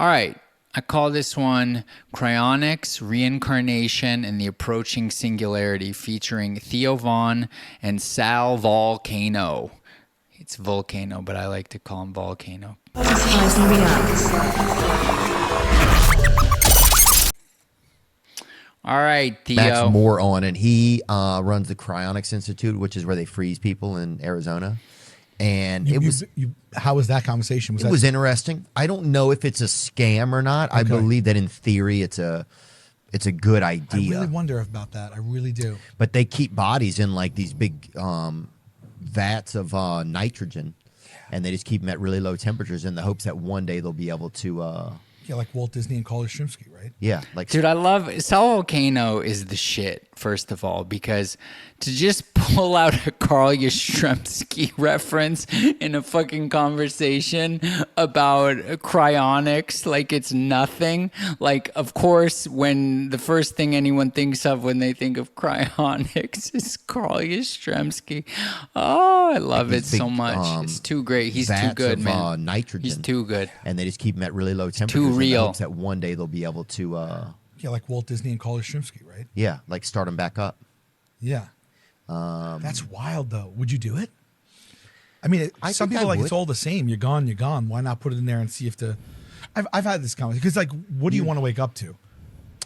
All right. I call this one Cryonics, Reincarnation, and the Approaching Singularity, featuring Theo Vaughn and Sal Volcano. It's Volcano, but I like to call him Volcano. All right, Theo. Max Moore on, and he runs the Cryonics Institute, which is where they freeze people in Arizona. And how was that conversation? It was interesting. I don't know if it's a scam or not. Okay. I believe that in theory it's a good idea. I really wonder about that. I really do. But they keep bodies in like these big vats of nitrogen, and they just keep them at really low temperatures in the hopes that one day they'll be able to. Yeah, like Walt Disney and Carl Yastrzemski, right? Yeah, like dude, I love Sal Volcano is the shit. First of all, because to just pull out a Carl Yastrzemski reference in a fucking conversation about cryonics, like it's nothing. Like, of course, when the first thing anyone thinks of when they think of cryonics is Carl Yastrzemski. Oh, I love it so much. It's too great. He's too good, man. Nitrogen. He's too good. And they just keep them at really low temperatures. Too real. In hopes that one day they'll be able to. Yeah, like Walt Disney and Carl Yastrzemski, right? Yeah, like start them back up. Yeah. That's wild, though. Would you do it? I mean, some people are like, it's all the same. You're gone, you're gone. Why not put it in there and see if the... I've had this conversation. Because, like, what do you want to wake up to?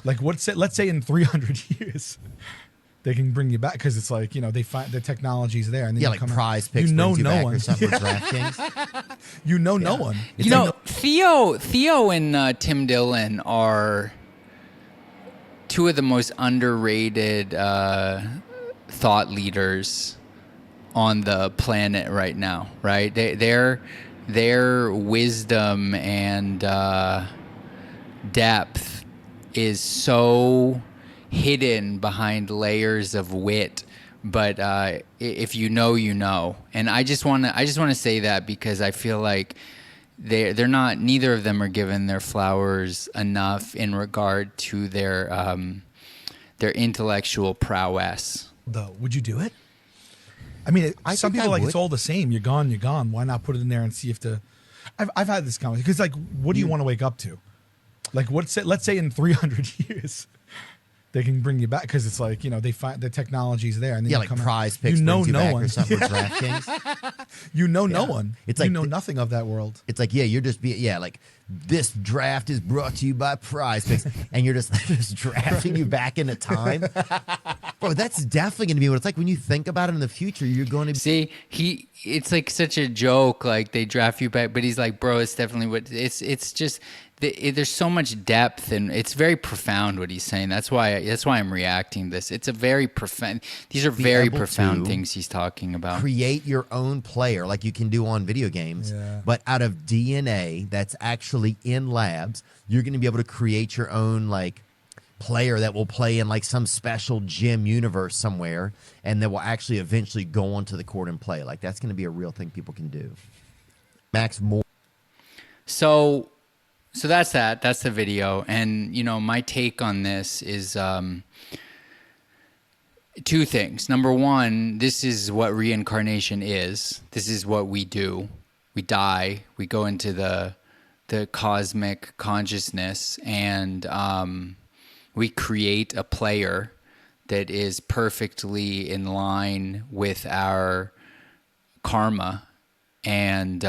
Like, let's say in 300 years, they can bring you back. Because it's like, they find the technology's there. And then like Prize Picks brings you back or something. DraftKings. No one. Theo and Tim Dillon are... two of the most underrated thought leaders on the planet right now, right? Their wisdom and depth is so hidden behind layers of wit. But if you know, you know. And I just want to say that because I feel like they're not, neither of them are given their flowers enough in regard to their intellectual prowess. Though, would you do it? I mean, some people are like, it's all the same. You're gone, you're gone. Why not put it in there and see if the... I've had this conversation. Because, like, what do you want to wake up to? Like, let's say in 300 years, they can bring you back. Because it's like, they find the technology's there. And then like Prize Picks brings you back or something. DraftKings. No one. It's like nothing of that world. It's like, you're just like, this draft is brought to you by Prize Picks, and you're just drafting you back into time. Bro, that's definitely going to be what it's like when you think about it in the future. You're going to see it's like such a joke, like they draft you back, but he's like, bro, it's definitely what it's just. There's so much depth, and it's very profound what he's saying. That's why I'm reacting to this. It's a very profound. These are very profound things he's talking about. Create your own player, like you can do on video games, but out of DNA that's actually in labs. You're going to be able to create your own like player that will play in like some special gym universe somewhere, and that will actually eventually go onto the court and play. Like that's going to be a real thing people can do. Max Moore. So that's that. That's the video. And, my take on this is two things. Number one, this is what reincarnation is. This is what we do. We die. We go into the cosmic consciousness, and we create a player that is perfectly in line with our karma. And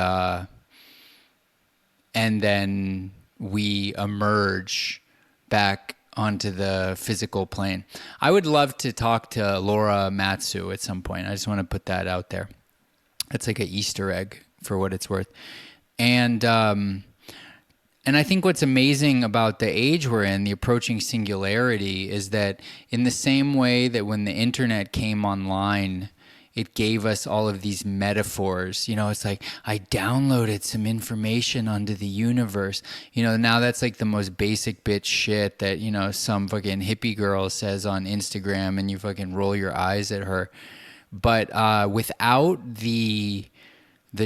then we emerge back onto the physical plane. I would love to talk to Laura Matsu at some point. I just want to put that out there. It's like an Easter egg for what it's worth. And I think what's amazing about the age we're in, the approaching singularity, is that in the same way that when the internet came online, it gave us all of these metaphors. It's like, I downloaded some information onto the universe. Now that's like the most basic bitch shit that, some fucking hippie girl says on Instagram, and you fucking roll your eyes at her. But without the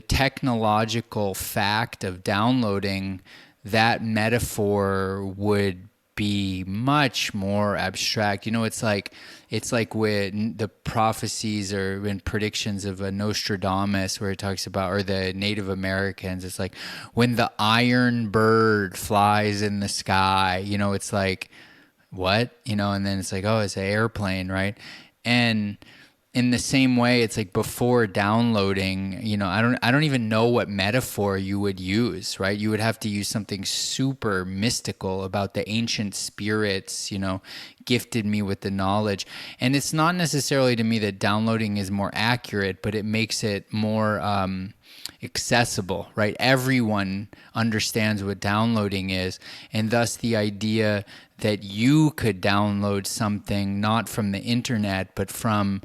technological fact of downloading, that metaphor would be much more abstract. It's like when the prophecies or when predictions of a Nostradamus, where it talks about, or the Native Americans, it's like when the iron bird flies in the sky, it's like, what? And then it's like, oh, it's an airplane, right? And in the same way, it's like before downloading, I don't even know what metaphor you would use, right? You would have to use something super mystical about the ancient spirits, gifted me with the knowledge. And it's not necessarily to me that downloading is more accurate, but it makes it more accessible, right? Everyone understands what downloading is, and thus the idea that you could download something not from the internet, but from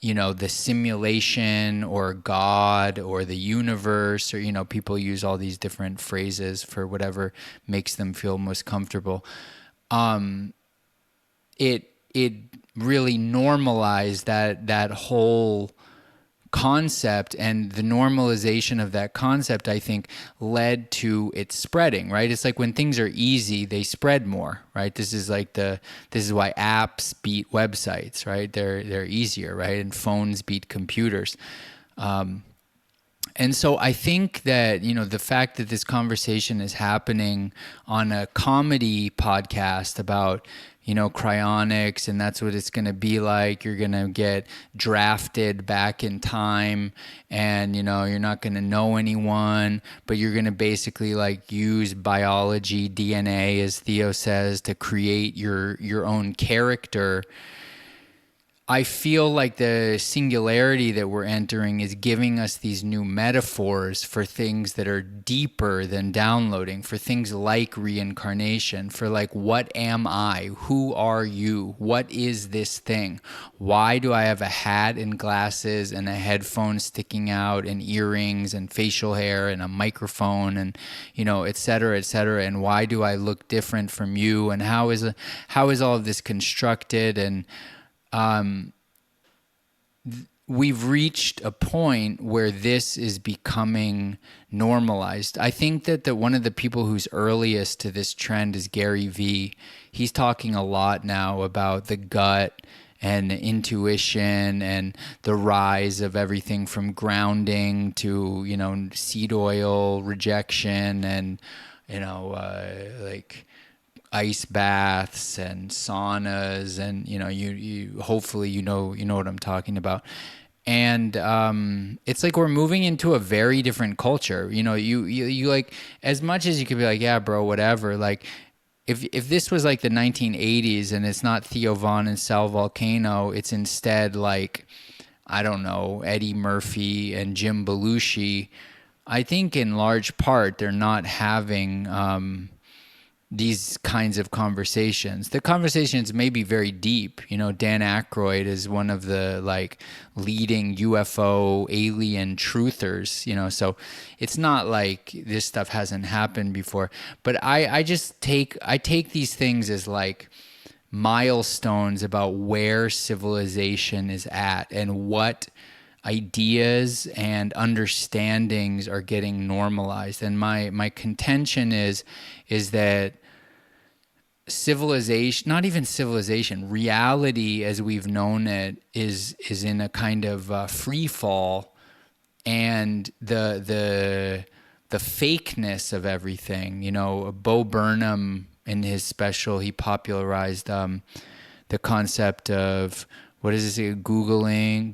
the simulation or God or the universe, or, people use all these different phrases for whatever makes them feel most comfortable. It really normalized that whole concept, and the normalization of that concept, I think, led to it spreading, right? It's like when things are easy, they spread more, right? This is why apps beat websites, right? They're easier, right? And phones beat computers. And so I think that, the fact that this conversation is happening on a comedy podcast about, cryonics, and that's what it's going to be like. You're going to get drafted back in time, and, you're not going to know anyone, but you're going to basically like use biology, DNA, as Theo says, to create your own character. I feel like the singularity that we're entering is giving us these new metaphors for things that are deeper than downloading, for things like reincarnation, for like, what am I? Who are you? What is this thing? Why do I have a hat and glasses and a headphone sticking out and earrings and facial hair and a microphone and, et cetera, et cetera? And why do I look different from you? And how is all of this constructed? And we've reached a point where this is becoming normalized. I think that one of the people who's earliest to this trend is Gary Vee. He's talking a lot now about the gut and intuition and the rise of everything from grounding to, seed oil rejection and, like ice baths and saunas, and you hopefully you know what I'm talking about. And it's like we're moving into a very different culture. You like, as much as you could be like, yeah, bro, whatever. Like, if this was like the 1980s and it's not Theo Von and Sal Volcano, it's instead like, I don't know, Eddie Murphy and Jim Belushi. I think in large part they're not having these kinds of conversations. The conversations may be very deep. Dan Aykroyd is one of the like leading UFO alien truthers, so it's not like this stuff hasn't happened before. But I take these things as like milestones about where civilization is at and what ideas and understandings are getting normalized. And my contention is that civilization, not even civilization, reality as we've known it is in a kind of free fall, and the fakeness of everything. Bo Burnham in his special, he popularized the concept of, what is this? Googling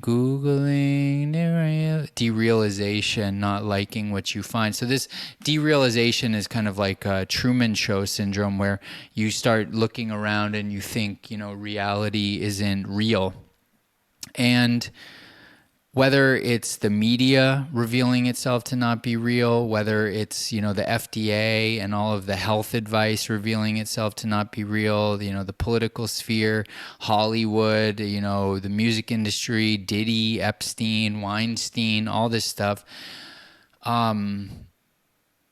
derealization, not liking what you find. So this derealization is kind of like a Truman Show syndrome, where you start looking around and you think, reality isn't real. And whether it's the media revealing itself to not be real, whether it's, the FDA and all of the health advice revealing itself to not be real, the political sphere, Hollywood, the music industry, Diddy, Epstein, Weinstein, all this stuff,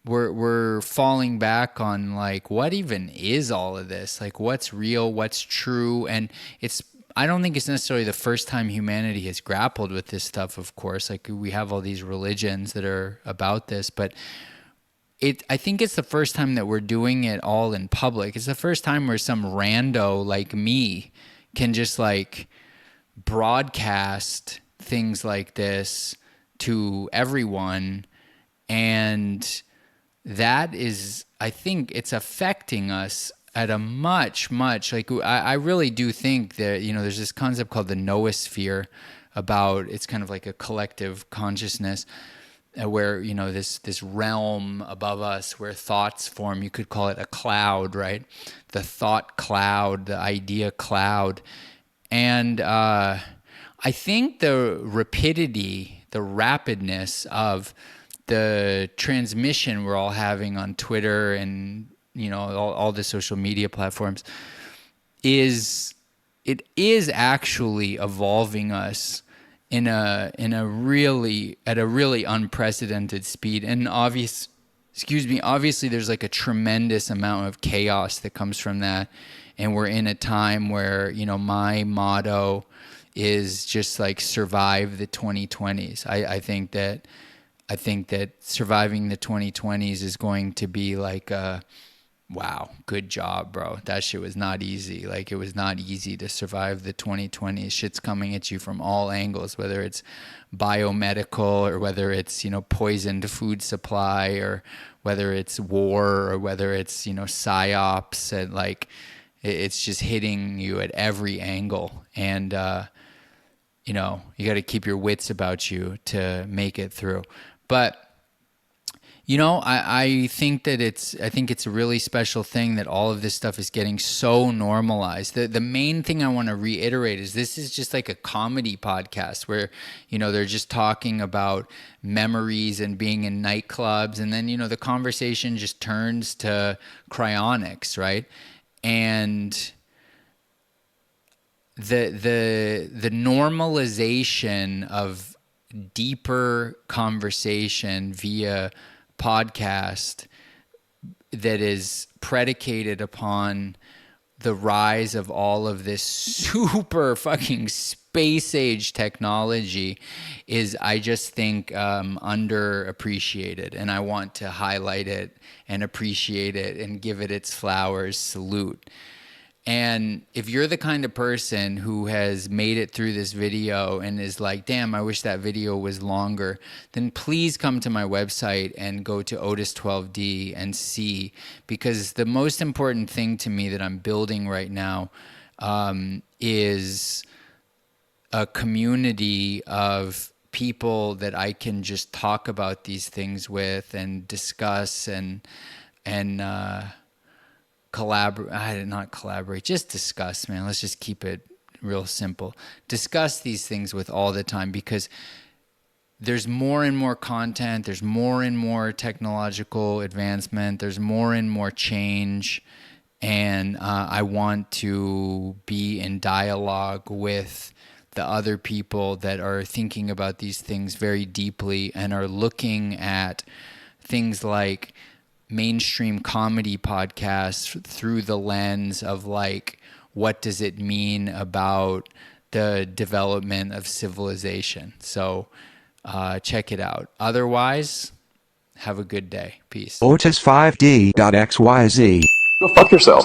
we're falling back on like, what even is all of this? Like, what's real, what's true? And I don't think it's necessarily the first time humanity has grappled with this stuff, of course. Like, we have all these religions that are about this, but I think it's the first time that we're doing it all in public. It's the first time where some rando like me can just like broadcast things like this to everyone. And that is, I think it's affecting us at a much, like, I really do think that, there's this concept called the noosphere about, it's kind of like a collective consciousness where, this realm above us where thoughts form. You could call it a cloud, right? The thought cloud, the idea cloud. And I think the rapidity, the rapidness of the transmission we're all having on Twitter and all the social media platforms is actually evolving us in a really unprecedented speed. And obviously there's like a tremendous amount of chaos that comes from that. And we're in a time where, my motto is just like survive the 2020s. I think that surviving the 2020s is going to be like wow, good job, bro. That shit was not easy. Like, it was not easy to survive the 2020s. Shit's coming at you from all angles, whether it's biomedical or whether it's, poisoned food supply or whether it's war or whether it's, psyops, and like, it's just hitting you at every angle. And, you got to keep your wits about you to make it through. But I think it's a really special thing that all of this stuff is getting so normalized. The main thing I want to reiterate is this is just like a comedy podcast where, they're just talking about memories and being in nightclubs. And then, the conversation just turns to cryonics, right? And the normalization of deeper conversation via podcast that is predicated upon the rise of all of this super fucking space age technology is, I just think, underappreciated. And I want to highlight it and appreciate it and give it its flowers. Salute. And if you're the kind of person who has made it through this video and is like, damn, I wish that video was longer, then please come to my website and go to Otis12D and see, because the most important thing to me that I'm building right now is a community of people that I can just talk about these things with and discuss and not collaborate, just discuss, man. Let's just keep it real simple. Discuss these things with all the time, because there's more and more content, there's more and more technological advancement, there's more and more change, and I want to be in dialogue with the other people that are thinking about these things very deeply and are looking at things like mainstream comedy podcasts through the lens of like, what does it mean about the development of civilization? So check it out. Otherwise, have a good day. Peace. Otis5D.xyz. Go fuck yourself.